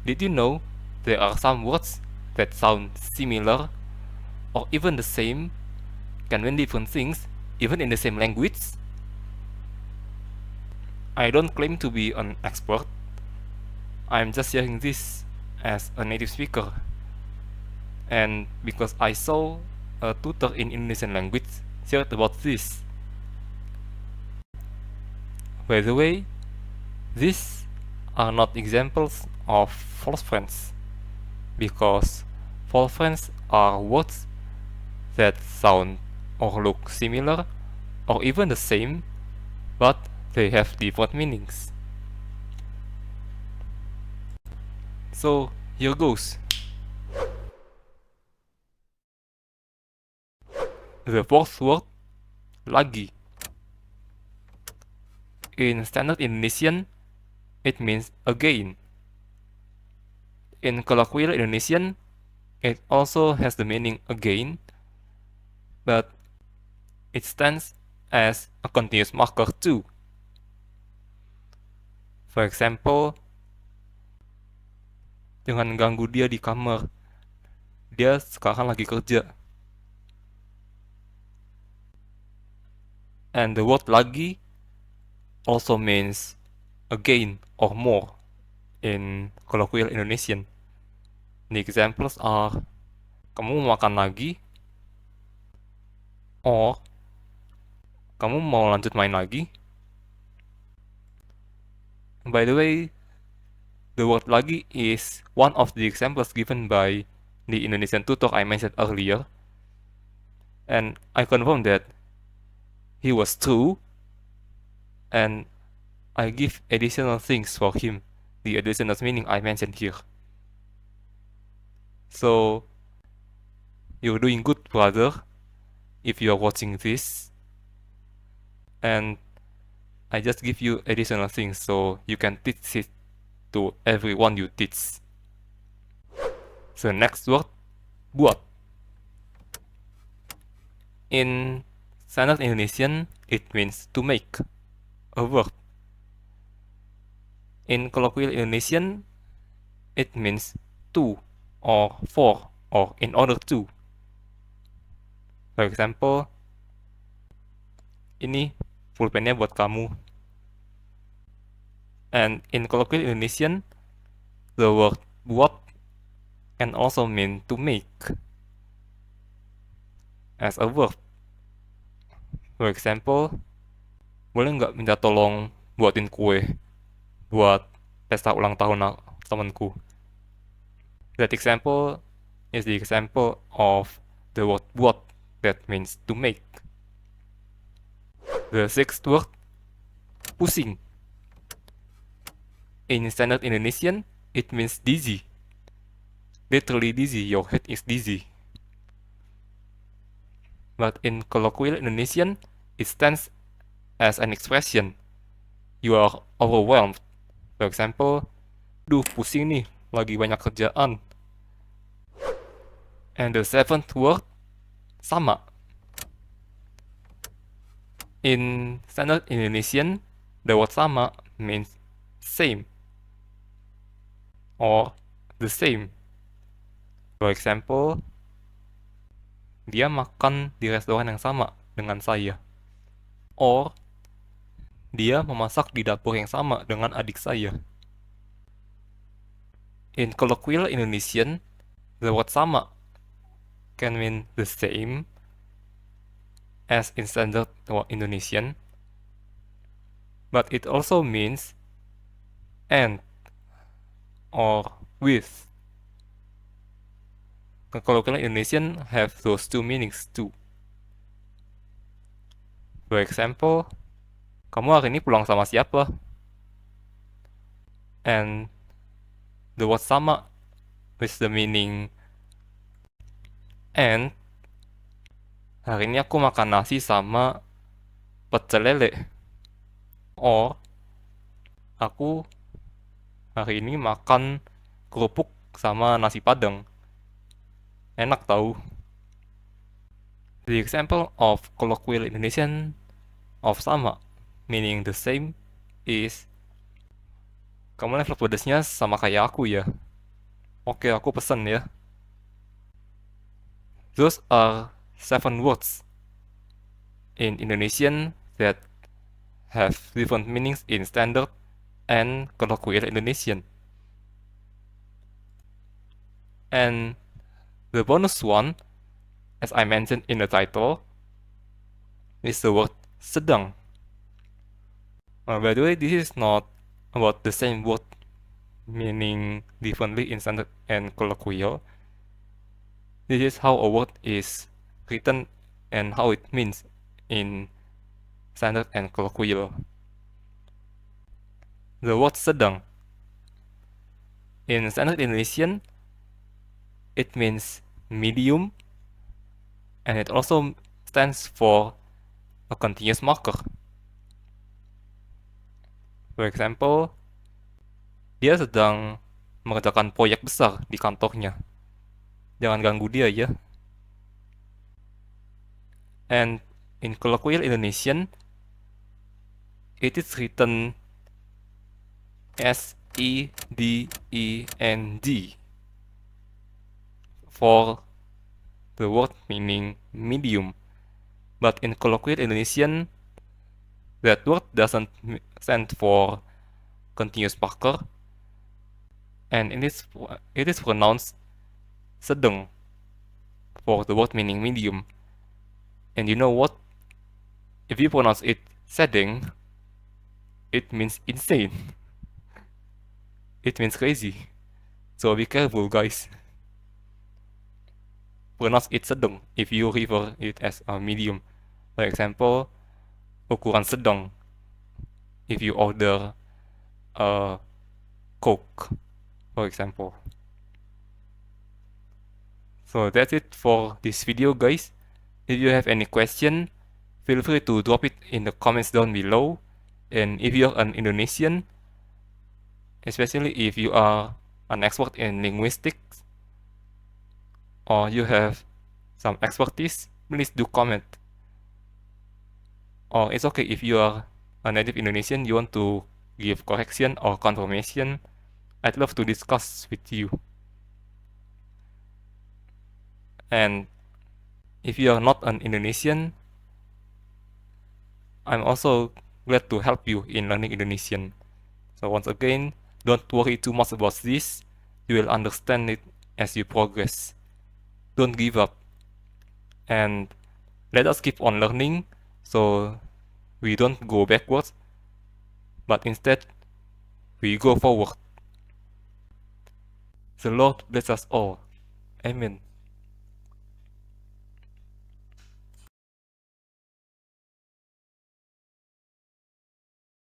Did you know there are some words that sound similar or even the same can mean different things even in the same language? I don't claim to be an expert. I'm just sharing this as a native speaker. And because I saw a tutor in Indonesian language shared about this. By the way, these are not examples of false friends, because false friends are words that sound or look similar or even the same, but they have different meanings. So here goes. The first word, lagi. In Standard Indonesian, it means again. In Colloquial Indonesian, it also has the meaning again, but it stands as a continuous marker too. For example, jangan ganggu dia di kamar. Dia sekarang lagi kerja. And the word lagi also means again or more in Colloquial Indonesian. The examples are, kamu mau makan lagi? Or, kamu mau lanjut main lagi? By the way, the word lagi is one of the examples given by the Indonesian tutor I mentioned earlier. And I confirm that he was true, and I give additional things for him, the additional meaning I mentioned here. So, you're doing good, brother, if you're watching this. And I just give you additional things so you can teach it to everyone you teach. So next word, buat. In Standard Indonesian, it means to make, a verb. In Colloquial Indonesian, it means to, or for, or in order to. For example, ini pulpennya buat kamu. And in Colloquial Indonesian, the word buat can also mean to make as a verb. For example, boleh nggak minta tolong buatin kue buat pesta ulang tahun temanku? That example is the example of the word buat that means to make. The sixth word, pusing. In Standard Indonesian, it means dizzy. Literally dizzy, your head is dizzy. But in Colloquial Indonesian, it stands as an expression. You are overwhelmed. For example, duh pusing nih, lagi banyak kerjaan. And the seventh word, sama. In Standard Indonesian, the word sama means same or the same. For example, dia makan di restoran yang sama dengan saya. Or, dia memasak di dapur yang sama dengan adik saya. In Colloquial Indonesian, the word sama can mean the same as in Standard Indonesian, but it also means and or with. Colloquial Indonesian have those two meanings too. For example, kamu hari ini pulang sama siapa? And the word sama with the meaning and, hari ini aku makan nasi sama pecel lele. Or, aku hari ini makan kerupuk sama nasi padang. Enak tahu. The example of Colloquial Indonesian of sama, meaning the same, is, kamu level pedesnya sama kayak aku ya. Oke, aku pesen ya. Those are 7 words in Indonesian that have different meanings in Standard and Colloquial Indonesian. And the bonus one, as I mentioned in the title, is the word sedang. By the way, this is not about the same word meaning differently in Standard and Colloquial. This is how a word is written and how it means in Standard and Colloquial. The word sedang in Standard Indonesian, it means medium, and it also stands for a continuous marker. For example, dia sedang mengerjakan proyek besar di kantornya. Jangan ganggu dia ya. And in Colloquial Indonesian, it is written S-E-D-E-N-D for the word meaning medium. But in Colloquial Indonesian, that word doesn't stand for continuous marker, and it is pronounced sedang for the word meaning medium. And you know what? If you pronounce it sedang, it means insane. It means crazy. So be careful, guys. Pronounce it sedang if you refer it as a medium. For example, ukuran sedang if you order a Coke, for example. So that's it for this video, guys. If you have any question, feel free to drop it in the comments down below. And if you're an Indonesian, especially if you are an expert in linguistics, or you have some expertise, please do comment. Or it's okay if you are a native Indonesian, you want to give correction or confirmation. I'd love to discuss with you. And if you are not an Indonesian, I'm also glad to help you in learning Indonesian. So once again, don't worry too much about this. You will understand it as you progress. Don't give up. And let us keep on learning so we don't go backwards, but instead we go forward. The Lord bless us all. Amen.